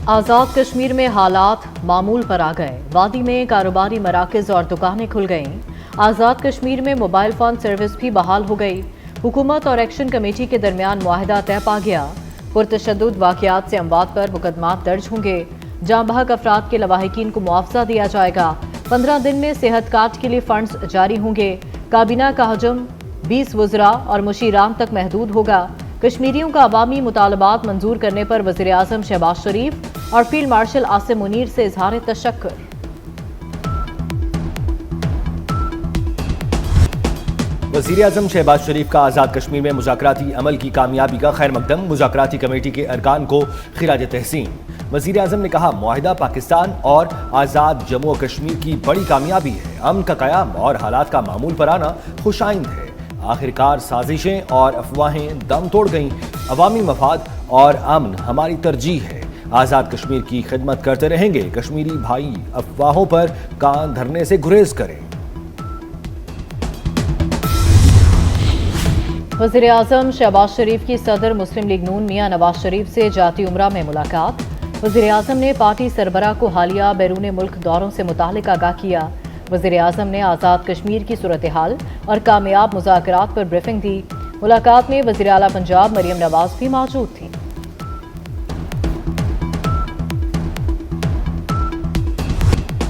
आज़ाद कश्मीर में हालात मामूल पर आ गए। वादी में कारोबारी मराकज़ और दुकानें खुल गईं। आज़ाद कश्मीर में मोबाइल फ़ोन सर्विस भी बहाल हो गई। हुकूमत और एक्शन कमेटी के दरमियान मुआहिदा तय पा गया। पुरतशद्दुद वाक़यात से अमवात पर मुकदमात दर्ज होंगे। जाँ बहक अफराद के लवाहिकीन को मुआवजा दिया जाएगा। 15 दिन में सेहत कार्ड के लिए फंड्स जारी होंगे। काबीना का हजम 20 वज़रा और मुशीरान तक महदूद होगा। कश्मीरियों का अवामी मुतालबात मंजूर करने पर वज़ीर आज़म शहबाज शरीफ और फील्ड मार्शल आसिम मुनीर से इजहार तशक्कुर। वज़ीर आज़म शहबाज शरीफ का आज़ाद कश्मीर में मुज़ाकराती अमल की कामयाबी का खैर मकदम। मुज़ाकराती कमेटी के अरकान को खिराज तहसीन। वज़ीर आज़म ने कहा, मुआहिदा पाकिस्तान और आज़ाद जम्मू और कश्मीर की बड़ी कामयाबी है। अमन का क़याम और हालात का मामूल पर आना खुशाइंद है। आखिरकार साजिशें और अफवाहें दम तोड़ गईं। अवामी मफाद और अमन हमारी तरजीह है। आज़ाद कश्मीर की खिदमत करते रहेंगे। कश्मीरी भाई अफवाहों पर कान धरने से गुरेज करें। वज़ीर आज़म शहबाज शरीफ की सदर मुस्लिम लीग नून मियां नवाज शरीफ से जाती उम्रा में मुलाकात। वज़ीर आज़म ने पार्टी सरबराह को हालिया बैरून मुल्क दौरों से मुतालिक आगाह किया। वज़ीर आज़म ने आज़ाद कश्मीर की सूरत हाल और कामयाब मुज़ाकरात पर ब्रीफिंग दी। मुलाकात में वज़ीर आला पंजाब मरियम नवाज भी मौजूद थी।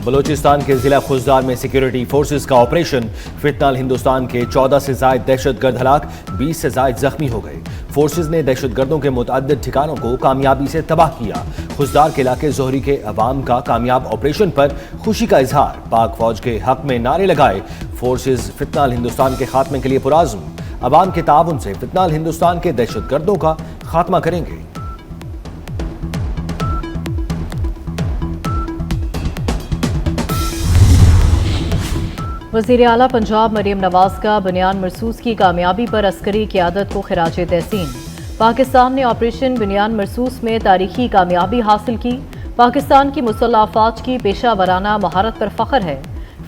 बलूचिस्तान के जिला खुजदार में सिक्योरिटी फोर्सेस का ऑपरेशन। फितनाल हिंदुस्तान के 14 से जायद दहशतगर्द हलाक, 20 से जायद जख्मी हो गए। फोर्सेस ने दहशतगर्दों के मुतअद्दिद ठिकानों को कामयाबी से तबाह किया। खुजदार के इलाके जोहरी के अवाम का कामयाब ऑपरेशन पर खुशी का इजहार। पाक फौज के हक में नारे लगाए। फोर्सेस फितनाल हिंदुस्तान के खात्मे के लिए पुराज़्म। अवाम के ताउन से फितनाल हिंदुस्तान के दहशतगर्दों का खात्मा करेंगे। वज़ीर आला पंजाब मरियम नवाज का बुनियान मरसूस की कामयाबी पर अस्करी क़यादत को खिराज तहसीन। पाकिस्तान ने ऑपरेशन बुनियान मरसूस में तारीखी कामयाबी हासिल की। पाकिस्तान की मुसल्लह अफ़वाज की पेशा वराना महारत पर फ़ख्र है।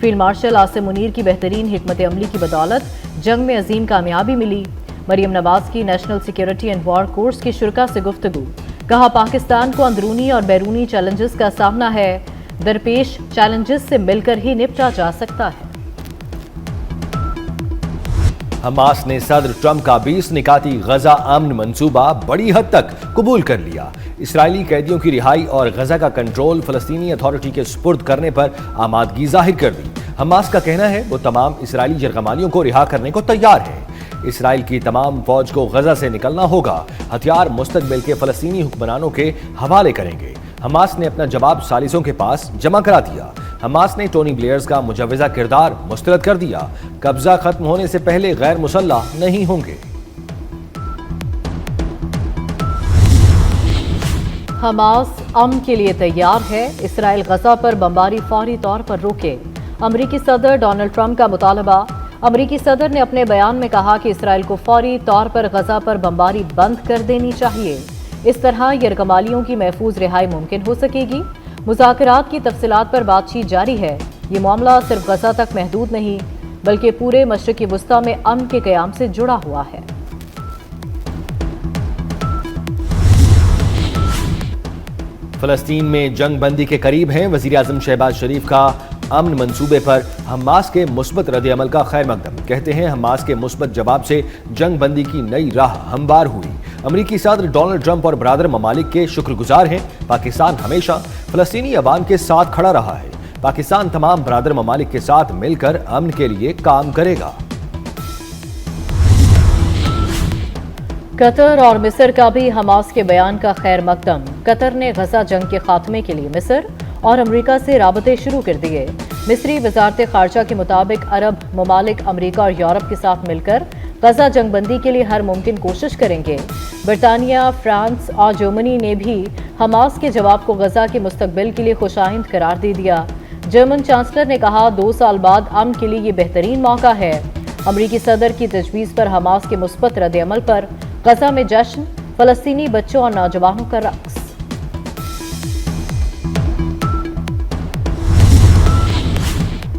फील्ड मार्शल आसिम मुनीर की बेहतरीन हिकमत अमली की बदौलत जंग में अजीम कामयाबी मिली। मरियम नवाज की national security and war course की शुरा से गुफ्तगू। कहा, पाकिस्तान को अंदरूनी और बैरूनी चैलेंजेस का सामना है। दरपेश चैलेंजेस से मिलकर ही निपटा जा सकता है। हमास ने सदर ट्रंप का 20 निकाती गजा अमन मंसूबा बड़ी हद तक कबूल कर लिया। इसराइली कैदियों की रिहाई और गजा का कंट्रोल फलस्तीनी अथॉरिटी के सुपुर्द करने पर आमादगी जाहिर कर दी। हमास का कहना है वो तमाम इसराइली यरगमालियों को रिहा करने को तैयार है। इसराइल की तमाम फौज को गजा से निकलना होगा। हथियार मुस्तकबिल के फलस्तीनी हुक्मरानों के हवाले करेंगे। हमास ने अपना जवाब सालिसों के पास जमा करा दिया। हमास ने टोनी ब्लेयर्स का मुजव्वज़ा किरदार मुस्तरद कर दिया। कब्जा खत्म होने से पहले गैर मुसल्लह नहीं होंगे। हमास अमन के लिए तैयार है। इसराइल गजा पर बमबारी फौरी तौर पर रोके। अमरीकी सदर डोनाल्ड ट्रंप का मुतालबा। अमरीकी सदर ने अपने बयान में कहा कि इसराइल को फौरी तौर पर गजा पर बमबारी बंद कर देनी चाहिए। इस तरह यरगमालियों की महफूज रिहाई मुमकिन हो सकेगी। मुज़ाकरात की तफसीलात पर बातचीत जारी है। ये मामला सिर्फ गजा तक महदूद नहीं बल्कि पूरे मशरिक़ी वुस्ता में अमन के क़याम से जुड़ा हुआ है। फलस्तीन में जंग बंदी के करीब हैं। वज़ीर आज़म शहबाज शरीफ का अमन मंसूबे पर हमास के मुस्बत रद्द अमल का खैर मकदम। कहते हैं, हमास के मुस्बत जवाब से जंग बंदी की नई राह हमवार हुई। अमरीकी सदर डोनाल्ड ट्रंप और बरादर ममालिक के शुक्रगुजार हैं। पाकिस्तान हमेशा फलस्तीनी अवाम के साथ खड़ा रहा है। पाकिस्तान तमाम बरादर ममालिक के साथ मिलकर अमन के लिए काम करेगा। कतर और मिस्र का भी हमास के बयान का खैर मकदम। कतर ने गजा जंग के खात्मे के लिए मिस्र और अमरीका से राबते शुरू कर दिए। मिस्री वजारत खारजा के मुताबिक अरब ममालिक अमरीका और यूरोप के साथ मिलकर गजा जंग बंदी के लिए हर मुमकिन कोशिश करेंगे। बरतानिया, फ्रांस और जर्मनी ने भी हमास के जवाब को गजा के मुस्तकबिल के लिए खुशाइंद करार दे दिया। जर्मन चांसलर ने कहा, 2 साल बाद अमन के लिए ये बेहतरीन मौका है। अमरीकी सदर की तजवीज़ पर हमास के मुस्बत रद्द अमल पर गजा में जश्न, फलस्तीनी बच्चों और नौजवानों का रक्स।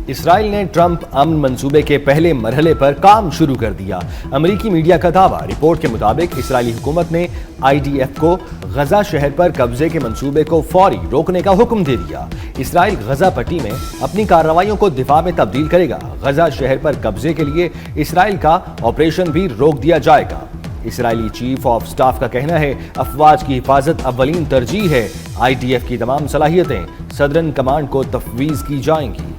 اسرائیل نے ٹرمپ امن منصوبے کے پہلے مرحلے پر کام شروع کر دیا۔ امریکی میڈیا کا دعویٰ، رپورٹ کے مطابق اسرائیلی حکومت نے IDF کو غزہ شہر پر قبضے کے منصوبے کو فوری روکنے کا حکم دے دیا۔ اسرائیل غزہ پٹی میں اپنی کارروائیوں کو دفاع میں تبدیل کرے گا۔ غزہ شہر پر قبضے کے لیے اسرائیل کا آپریشن بھی روک دیا جائے گا۔ اسرائیلی چیف آف سٹاف کا کہنا ہے افواج کی حفاظت اولین ترجیح ہے۔ IDF کی تمام صلاحیتیں صدرن کمانڈ کو تفویض کی جائیں گی۔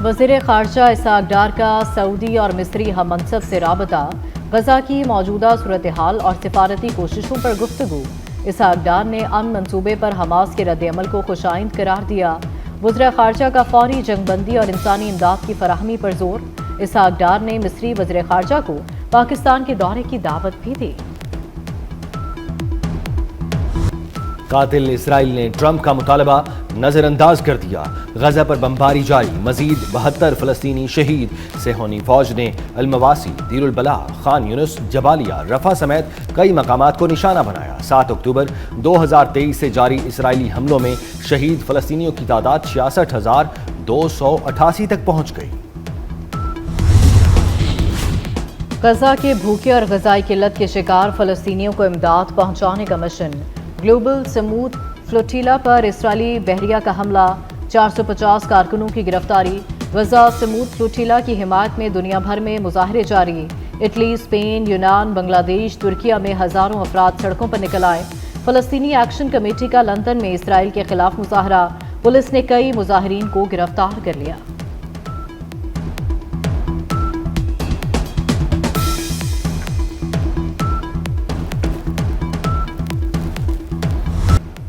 وزیر خارجہ اسحاق ڈار کا سعودی اور مصری ہم منصب سے رابطہ، غزہ کی موجودہ صورتحال اور سفارتی کوششوں پر گفتگو۔ اسحاق ڈار نے امن منصوبے پر حماس کے رد عمل کو خوش آئند قرار دیا۔ وزیر خارجہ کا فوری جنگ بندی اور انسانی امداد کی فراہمی پر زور۔ اسحاق ڈار نے مصری وزیر خارجہ کو پاکستان کے دورے کی دعوت بھی دی۔ قاتل اسرائیل نے ٹرمپ کا مطالبہ نظر انداز کر دیا۔ غزہ پر بمباری جاری، مزید 72 فلسطینی شہید۔ صہیونی فوج نے المواسی، دیر البلاح، خان یونس، جبالیہ، رفح سمیت کئی مقامات کو نشانہ بنایا۔ 7 اکتوبر 2023 سے جاری اسرائیلی حملوں میں شہید فلسطینیوں کی تعداد 66,288 تک پہنچ گئی۔ غزہ کے بھوکے اور غذائی قلت کے شکار فلسطینیوں کو امداد پہنچانے کا مشن۔ گلوبل سمود فلوٹیلا پر اسرائیلی بحریہ کا حملہ، 450 کارکنوں کی گرفتاری۔ غزہ سمود فلوٹیلا کی حمایت میں دنیا بھر میں مظاہرے جاری۔ اٹلی، اسپین، یونان، بنگلہ دیش، ترکیہ میں ہزاروں افراد سڑکوں پر نکل آئے۔ فلسطینی ایکشن کمیٹی کا لندن میں اسرائیل کے خلاف مظاہرہ، پولیس نے کئی مظاہرین کو گرفتار کر لیا۔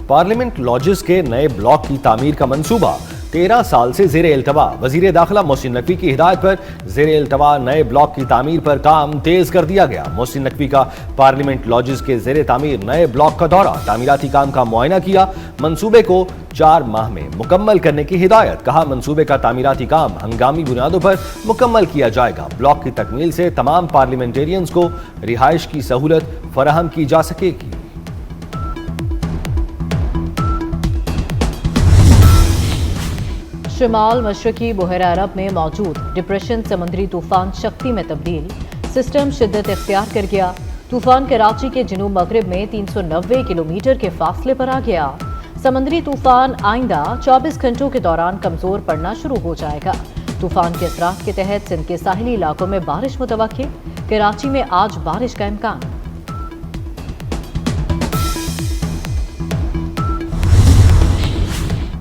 پارلیمنٹ لاجز کے نئے بلاک کی تعمیر کا منصوبہ 13 سال سے زیر التوا۔ وزیر داخلہ محسن نقوی کی ہدایت پر زیر التوا نئے بلاک کی تعمیر پر کام تیز کر دیا گیا۔ محسن نقوی کا پارلیمنٹ لاجز کے زیر تعمیر نئے بلاک کا دورہ، تعمیراتی کام کا معائنہ کیا، منصوبے کو 4 ماہ میں مکمل کرنے کی ہدایت۔ کہا منصوبے کا تعمیراتی کام ہنگامی بنیادوں پر مکمل کیا جائے گا۔ بلاک کی تکمیل سے تمام پارلیمنٹیرینز کو رہائش کی سہولت فراہم کی جا سکے گی۔ شمال مشرقی بحیرہ عرب میں موجود ڈپریشن سمندری طوفان شکتی میں تبدیل، سسٹم شدت اختیار کر گیا۔ طوفان کراچی کے جنوب مغرب میں 390 کلومیٹر کے فاصلے پر آ گیا۔ سمندری طوفان آئندہ 24 گھنٹوں کے دوران کمزور پڑنا شروع ہو جائے گا۔ طوفان کے اثرات کے تحت سندھ کے ساحلی علاقوں میں بارش متوقع، کراچی میں آج بارش کا امکان۔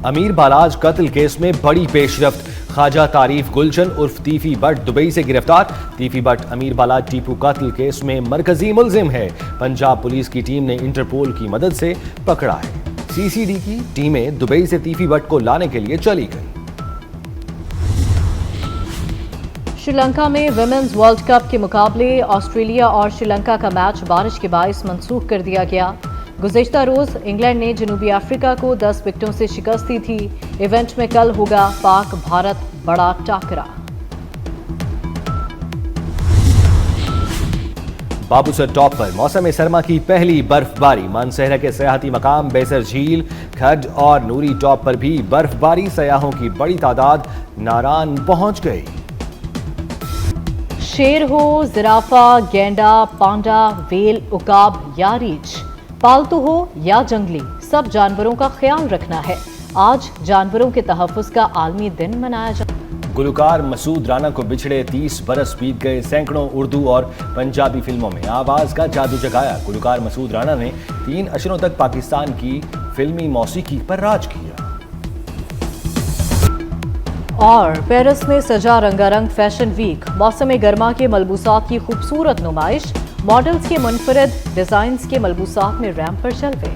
امیر بالاج قتل کیس میں بڑی پیش رفت، خواجہ تعریف گلشن عرف تیفی بٹ دبئی سے گرفتار۔ تیفی بٹ امیر بالاج ٹیپو قتل کیس میں مرکزی ملزم ہے۔ پنجاب پولیس کی ٹیم نے انٹرپول کی مدد سے پکڑا ہے۔ CCD کی ٹیمیں دبئی سے تیفی بٹ کو لانے کے لیے چلی گئی۔ شری لنکا میں ویمنز ورلڈ کپ کے مقابلے آسٹریلیا اور شری لنکا کا میچ بارش کے باعث منسوخ کر دیا گیا۔ گزشتہ روز انگلینڈ نے جنوبی افریقہ کو 10 وکٹوں سے شکست دی تھی۔ ایونٹ میں کل ہوگا پاک بھارت بڑا ٹاکرا۔ بابوسر ٹاپ پر موسم سرما کی پہلی برف باری، مانسہرہ کے سیاحتی مقام بیسر جھیل، کھڈ اور نوری ٹاپ پر بھی برف باری، سیاحوں کی بڑی تعداد ناران پہنچ گئی۔ شیر ہو، زرافہ، گینڈا، پانڈا، ویل، عقاب یا ریچھ، پالتو ہو یا جنگلی، سب جانوروں کا خیال رکھنا ہے۔ آج جانوروں کے تحفظ کا عالمی دن منایا جاتا ہے۔ گلوکار مسعود رانا کو بچھڑے 30 برس بیت گئے، سینکڑوں اردو اور پنجابی فلموں میں آواز کا جادو جگایا۔ گلوکار مسعود رانا نے 3 عشروں تک پاکستان کی فلمی موسیقی پر راج کیا۔ اور پیرس میں سجا رنگا رنگ فیشن ویک، موسم گرما کے ملبوسات کی خوبصورت نمائش، ماڈلز کے منفرد ڈیزائنز کے ملبوسات میں ریمپ پر جلوے۔